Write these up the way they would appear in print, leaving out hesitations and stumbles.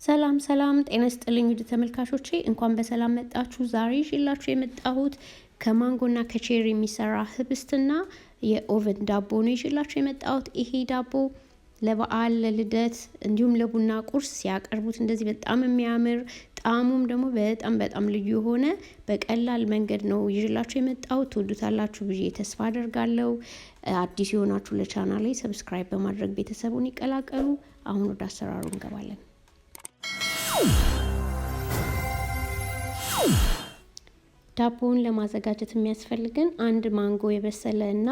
ሰላም ጤና ይስጥልኝ ውድ ተመልካቾቼ እንኳን በሰላም መጣችሁ። ዛሬ ይዤላችሁ የመጣሁት ከማንጎና ከቼሪ የሚሰራ ሕብስትና የኦቨን ዳቦ ነው ይዤላችሁ የመጣሁት። ይሄ ዳቦ ለበዓል፣ ለልደት እንዲሁም ለቡና ቁርስ ሲያቀርቡት እንደዚህ በጣም የሚያምር ጣዕሙም ደግሞ በጣም ልዩ የሆነ በቀላል መንገድ ነው ይዤላችሁ የመጣሁት። ትወዱታላችሁ ብዬ ተስፋ አደርጋለሁ። አዲስ የሆናችሁ ለቻናሌ ሰብስክራይብ በማድረግ ቤተሰቡን ይቀላቀሉ። አሁን ወደ አሰራሩ እንገባለን። ዳቦውን ለማዘጋጀት የሚያስፈልገን አንድ ማንጎ የበሰለ እና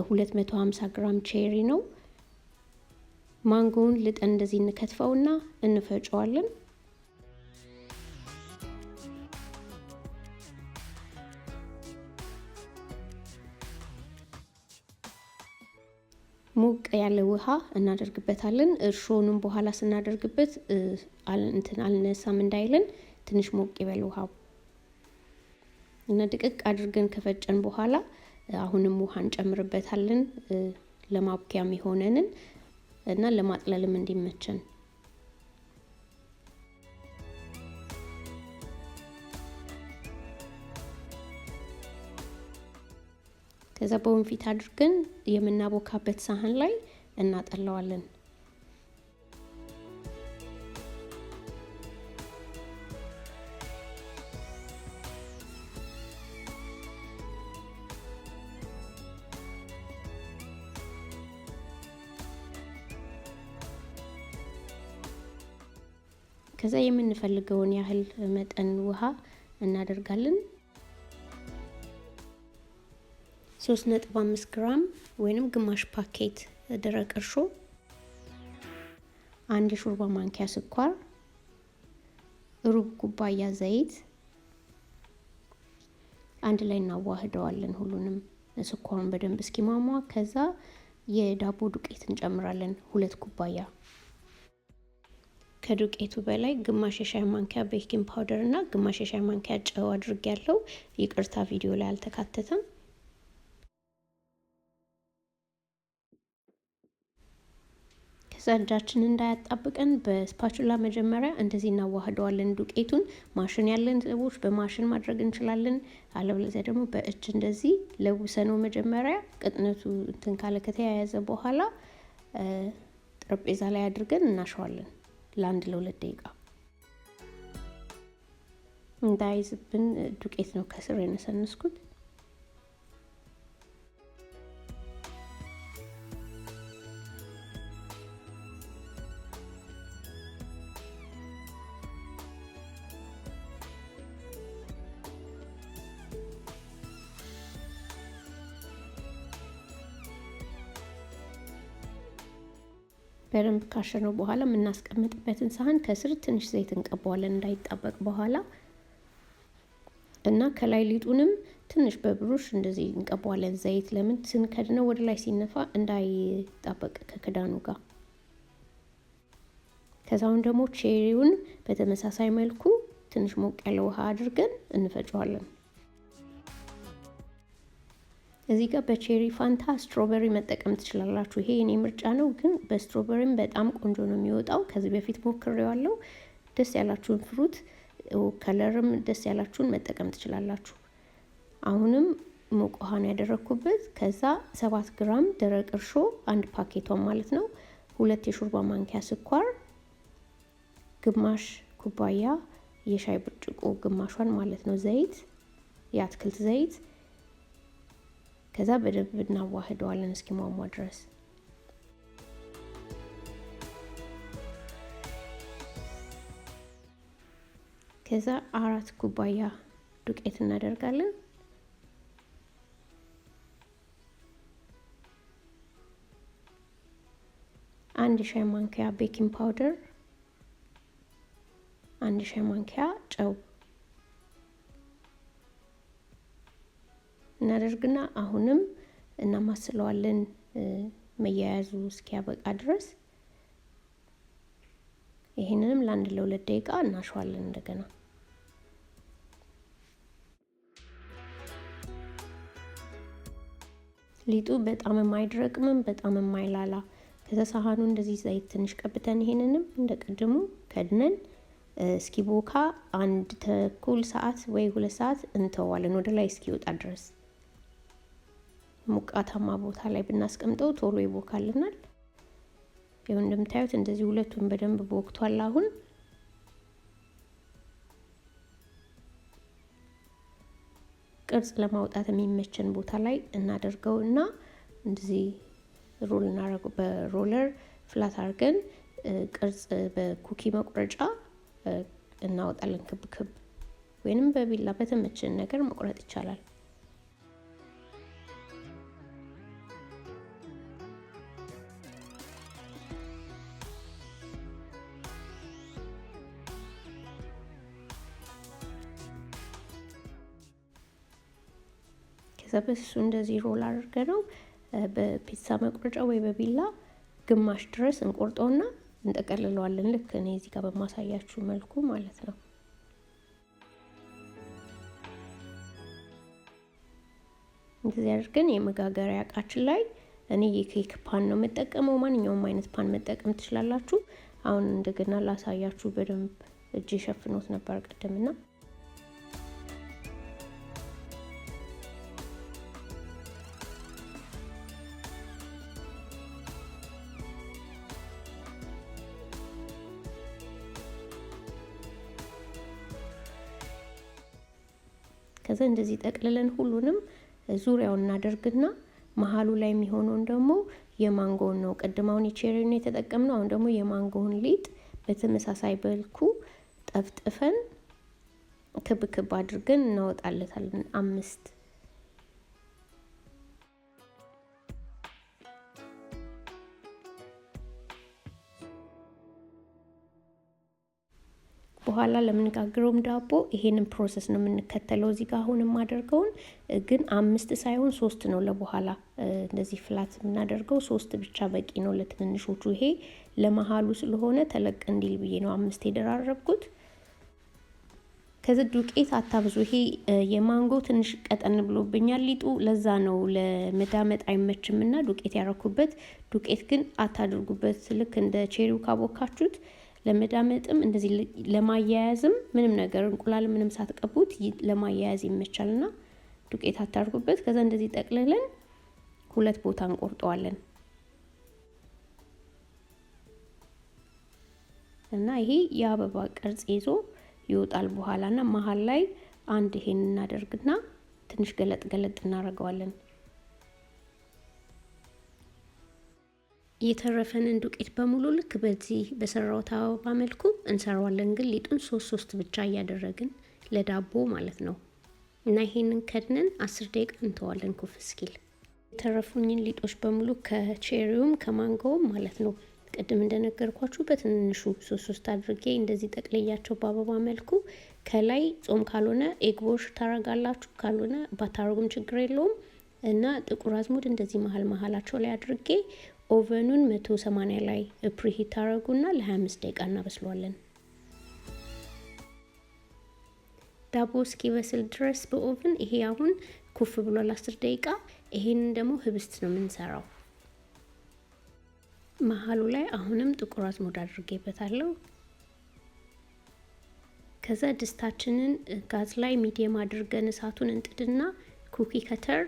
250 ግራም ቼሪ ነው። ማንጎውን ልጠን እንደዚህ እንከትፈውና እንፈጨዋለን። ሞቅ ያለ ውሃ እናደርግበታለን። እርሾኑን በኋላ ስናደርግበት አልነሳም እንዳይልን ትንሽ ሞቅ ይበል ውሃ እና ድቅቅ አድርገን ከፈጨን በኋላ አሁንም ውሃ እንጨምርበታለን ለማብኪያም ይሆነንን እና ለማጥለልም እንዲመቸን። ከዛ በወንፊት አድርገን የምናቦካበት ሳህን ላይ እናጠለዋለን። ከዛ የምንፈልገውን ያህል መጠን ውሃ እናደርጋለን። 3.5 ግራም ወይንም ግማሽ ፓኬት ደረቅ እርሾ፣ 1 የሾርባ ማንኪያ ስኳር፣ ሩብ ኩባያ ዘይት አንድ ላይ እናዋህደዋለን። ሁሉንም ስኳሩን በደንብ እስኪሟሟ። ከዛ የዳቦ ዱቄት እንጨምራለን 2 ኩባያ። ከዱቄቱ በላይ ግማሽ የሻይ ማንኪያ ቤኪንግ ፓውደር እና ግማሽ የሻይ ማንኪያ ጨው አድርጌያለሁ። ይቅርታ ቪዲዮ ላይ አልተካተተም። ከዛ እጃችን እንዳያጣብቀን በስፓቹላ መጀመሪያ እንደዚህ እናዋህደዋለን ዱቄቱን። ማሽን ያለን ሰዎች በማሽን ማድረግ እንችላለን። አለበለዚያ ደግሞ በእጅ እንደዚህ ለውሰነው መጀመሪያ ቅጥነቱ እንትን ካለ ከተያያዘ በኋላ ጠረጴዛ ላይ አድርገን እናሸዋለን ለአንድ ለ2 ደቂቃ። እንዳይዝብን ዱቄት ነው ከስር የነሰነስኩት። በደንብ ካሸነው በኋላ የምናስቀምጥበትን ሳህን ከስር ትንሽ ዘይት እንቀባዋለን እንዳይጣበቅ በኋላ እና ከላይ ሊጡንም ትንሽ በብሩሽ እንደዚህ እንቀባዋለን ዘይት። ለምን ስንከድነው ወደ ላይ ሲነፋ እንዳይጣበቅ ከክዳኑ ጋር። ከዛውን ደግሞ ቼሪውን በተመሳሳይ መልኩ ትንሽ ሞቅ ያለ ውሃ አድርገን እንፈጨዋለን። እዚህ ጋር በቼሪ ፋንታ ስትሮበሪ መጠቀም ትችላላችሁ። ይሄ የኔ ምርጫ ነው፣ ግን በስትሮበሪም በጣም ቆንጆ ነው የሚወጣው። ከዚህ በፊት ሞክሬዋለሁ። ደስ ያላችሁን ፍሩት ከለርም ደስ ያላችሁን መጠቀም ትችላላችሁ። አሁንም ሞቅ ውሃ ነው ያደረኩበት። ከዛ 7 ግራም ደረቅ እርሾ 1 ፓኬቷን ማለት ነው፣ 2 የሾርባ ማንኪያ ስኳር፣ ግማሽ ኩባያ የሻይ ብርጭቆ ግማሿን ማለት ነው ዘይት፣ የአትክልት ዘይት። ከዛ በደንብ እናዋህደዋለን እስኪሟሟ ድረስ። ከዛ 4 ኩባያ ዱቄት እናደርጋለን። አንድ ሻይ ማንኪያ ቤኪንግ ፓውደር፣ 1 ሻይ ማንኪያ ጨው እናደርግና አሁንም እናማስለዋለን መያያዙ እስኪያበቃ ድረስ። ይሄንንም ለአንድ ለ2 ደቂቃ እናሸዋለን እንደገና። ሊጡ በጣም የማይደረቅም በጣም የማይላላ። ከዛ ሳህኑ እንደዚህ ዘይት ትንሽ ቀብተን ይሄንንም እንደቀድሙ ከድነን እስኪቦካ 1 ተኩል ሰዓት ወይ 2 ሰዓት እንተዋለን ወደ ላይ እስኪወጣ ድረስ። ሙቃታማ ቦታ ላይ ብናስቀምጠው ቶሎ ይቦካልናል። ይሄው እንደምታዩት እንደዚህ ሁለቱን በደንብ ቦክቷል። አሁን ቅርጽ ለማውጣት የሚመቸን ቦታ ላይ እናደርገውና እንደዚህ ሮል እናደርገው በሮለር ፍላት አድርገን ቅርጽ በኩኪ መቁረጫ እናወጣለን። ክብ ክብ ወይንም በቢላ በተመቸን ነገር መቁረጥ ይቻላል። ከዛ በሱ እንደዚህ ሮል አድርገነው በፒዛ መቁረጫ ወይ በቢላ ግማሽ ድረስ እንቆርጠውና እንጠቀልለዋለን። ልክ እኔ እዚህ ጋር በማሳያችሁ መልኩ ማለት ነው። እንደዚህ አድርገን የመጋገሪያ እቃችን ላይ እኔ የኬክ ፓን ነው የምጠቀመው። ማንኛውም አይነት ፓን መጠቀም ትችላላችሁ። አሁን እንደገና ላሳያችሁ። በደንብ እጄ ሸፍኖት ነበር ቀደምና ከዛ እንደዚህ ጠቅልለን ሁሉንም ዙሪያውን እናደርግና መሃሉ ላይ የሚሆነውን ደግሞ የማንጎን ነው። ቅድማውን የቼሪውን የተጠቀምነው፣ አሁን ደግሞ የማንጎን ሊጥ በተመሳሳይ መልኩ ጠፍጥፈን ክብ ክብ አድርገን እናወጣለታለን 5 በኋላ ለምንጋግረውም ዳቦ ይሄንን ፕሮሰስ ነው የምንከተለው። እዚህ ጋር አሁን የማደርገውን ግን 5 ሳይሆን 3 ነው ለበኋላ እንደዚህ ፍላት የምናደርገው 3 ብቻ በቂ ነው ለትንንሾቹ። ይሄ ለመሃሉ ስለሆነ ተለቅ እንዲል ብዬ ነው 5 የደራረብኩት። ከዚህ ዱቄት አታብዙ። ይሄ የማንጎ ትንሽ ቀጠን ብሎብኛል ሊጡ፣ ለዛ ነው ለመዳመጥ አይመችምና ዱቄት ያረኩበት። ዱቄት ግን አታድርጉበት። ልክ እንደ ቼሪው ካቦካችሁት ለመዳመጥም እንደዚህ ለማያያዝም ምንም ነገር እንቁላል ምንም ሳትቀቡት ለማያያዝ ይመቻልና ዱቄት አታርጉበት። ከዛ እንደዚህ ጠቅልለን 2 ቦታ እንቆርጠዋለን እና ይሄ የአበባ ቅርጽ ይዞ ይወጣል በኋላና መሃል ላይ አንድ ይሄን እናደርግና ትንሽ ገለጥ ገለጥ እናደርገዋለን። የተረፈንን ዱቄት በሙሉ ልክ በዚህ በሰራውት አበባ መልኩ እንሰራዋለን። ግን ሊጡን 3 ብቻ እያደረግን ለዳቦ ማለት ነው። እና ይሄንን ከድነን 10 ደቂቃ እንተዋለን ኩፍ እስኪል። የተረፉኝን ሊጦች በሙሉ ከቼሪውም ከማንጎም ማለት ነው ቅድም እንደነገርኳችሁ በትንንሹ 3 አድርጌ እንደዚህ ጠቅልያቸው በአበባ መልኩ ከላይ ጾም ካልሆነ ኤግ ቦሽ ታረጋላችሁ፣ ካልሆነ ባታረጉም ችግር የለውም። እና ጥቁር አዝሙድ እንደዚህ መሀላቸው ላይ አድርጌ ኦቨኑን 180 ላይ ፕሪሂት ታረጉና ለ25 ደቂቃ እናበስለዋለን። ዳቦ እስኪበስል ድረስ በኦቨን ይሄ አሁን ኩፍ ብሏል 10 ደቂቃ። ይሄንን ደግሞ ሕብስት ነው የምንሰራው። መሀሉ ላይ አሁንም ጥቁር አዝሙድ አድርጌበታለሁ። ከዛ ድስታችንን ጋዝ ላይ ሚዲየም አድርገን እሳቱን እንጥድና ኩኪ ከተር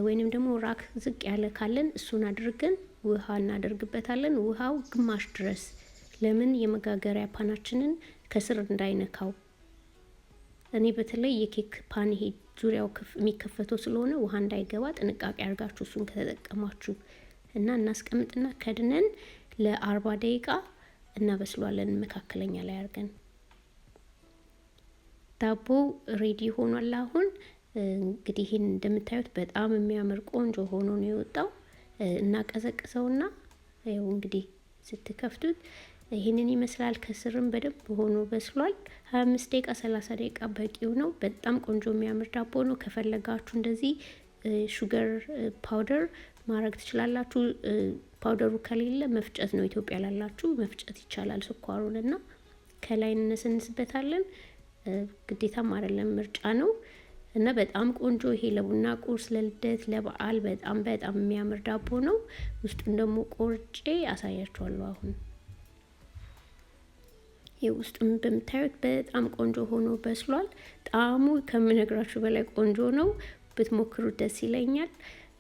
ወይንም ደግሞ ራክ ዝቅ ያለ ካለን እሱን አድርገን ውሃ እናደርግበታለን። ውሃው ግማሽ ድረስ፣ ለምን የመጋገሪያ ፓናችንን ከስር እንዳይነካው። እኔ በተለይ የኬክ ፓን ይሄ ዙሪያው የሚከፈተው ስለሆነ ውሃ እንዳይገባ ጥንቃቄ አድርጋችሁ እሱን ከተጠቀማችሁ እና እናስቀምጥና ከድነን ለ40 ደቂቃ እናበስሏለን መካከለኛ ላይ አድርገን። ዳቦ ሬዲ ሆኗል። አሁን እንግዲህ ይሄን እንደምታዩት በጣም የሚያምር ቆንጆ ሆኖ ነው የወጣው። እናቀዘቅዘውና ያው እንግዲህ ስትከፍቱት ይሄንን ይመስላል። ከስርም በደንብ ሆኖ በስሏል። 25 ደቂቃ 30 ደቂቃ በቂው ነው። በጣም ቆንጆ የሚያምር ዳቦ ነው። ከፈለጋችሁ እንደዚህ ሹገር ፓውደር ማድረግ ትችላላችሁ። ፓውደሩ ከሌለ መፍጨት ነው። ኢትዮጵያ ላላችሁ መፍጨት ይቻላል። ስኳሩንና ከላይ እንነሰንስበታለን። ግዴታም አይደለም፣ ምርጫ ነው። እና በጣም ቆንጆ ይሄ ለቡና ቁርስ፣ ለልደት፣ ለበዓል በጣም የሚያምር ዳቦ ነው። ውስጡን ደግሞ ቆርጬ አሳያችኋለሁ። አሁን የውስጡን በምታዩት በጣም ቆንጆ ሆኖ በስሏል። ጣዕሙ ከምነግራችሁ በላይ ቆንጆ ነው። ብትሞክሩት ደስ ይለኛል።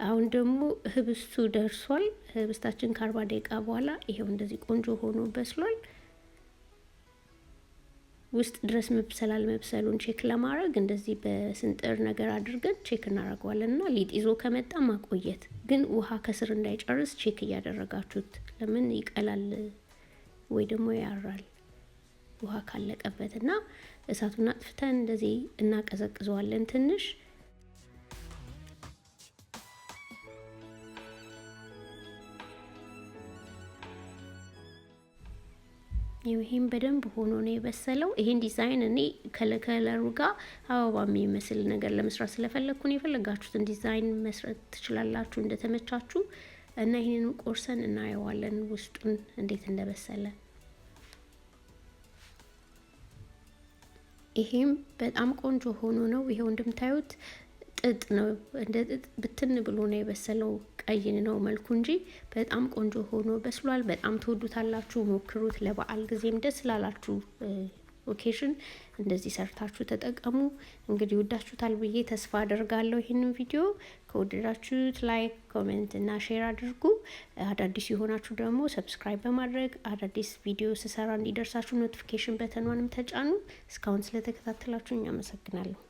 አሁን ደግሞ ሕብስቱ ደርሷል። ሕብስታችን ከ40 ደቂቃ በኋላ ይሄው እንደዚህ ቆንጆ ሆኖ በስሏል። ውስጥ ድረስ መብሰል አለመብሰሉን ቼክ ለማድረግ እንደዚህ በስንጥር ነገር አድርገን ቼክ እናደርገዋለን እና ሊጥ ይዞ ከመጣ ማቆየት፣ ግን ውሃ ከስር እንዳይጨርስ ቼክ እያደረጋችሁት። ለምን ይቀላል ወይ ደግሞ ያራል ውሃ ካለቀበት እና እሳቱን አጥፍተን እንደዚህ እናቀዘቅዘዋለን ትንሽ። ይሄን በደንብ ሆኖ ነው የበሰለው። ይሄን ዲዛይን እኔ ከለሩ ጋር አበባ የሚመስል ነገር ለመስራት ስለፈለኩ ነው። የፈለጋችሁትን ዲዛይን መስራት ትችላላችሁ እንደተመቻችሁ። እና ይሄንን ቆርሰን እናየዋለን ውስጡን እንዴት እንደበሰለ። ይሄም በጣም ቆንጆ ሆኖ ነው። ይሄው እንደምታዩት ጥጥ ነው፣ እንደ ጥጥ ብትን ብሎ ነው የበሰለው። ቀይ ነው መልኩ እንጂ በጣም ቆንጆ ሆኖ በስሏል። በጣም ትወዱታላችሁ፣ ሞክሩት። ለበዓል ጊዜም ደስ ላላችሁ ኦኬዥን እንደዚህ ሰርታችሁ ተጠቀሙ። እንግዲህ ወዳችሁታል ብዬ ተስፋ አደርጋለሁ። ይህንን ቪዲዮ ከወደዳችሁት ላይክ፣ ኮሜንት እና ሼር አድርጉ። አዳዲስ የሆናችሁ ደግሞ ሰብስክራይብ በማድረግ አዳዲስ ቪዲዮ ስሰራ እንዲደርሳችሁ ኖቲፊኬሽን በተኗንም ተጫኑ። እስካሁን ስለተከታተላችሁ አመሰግናለሁ።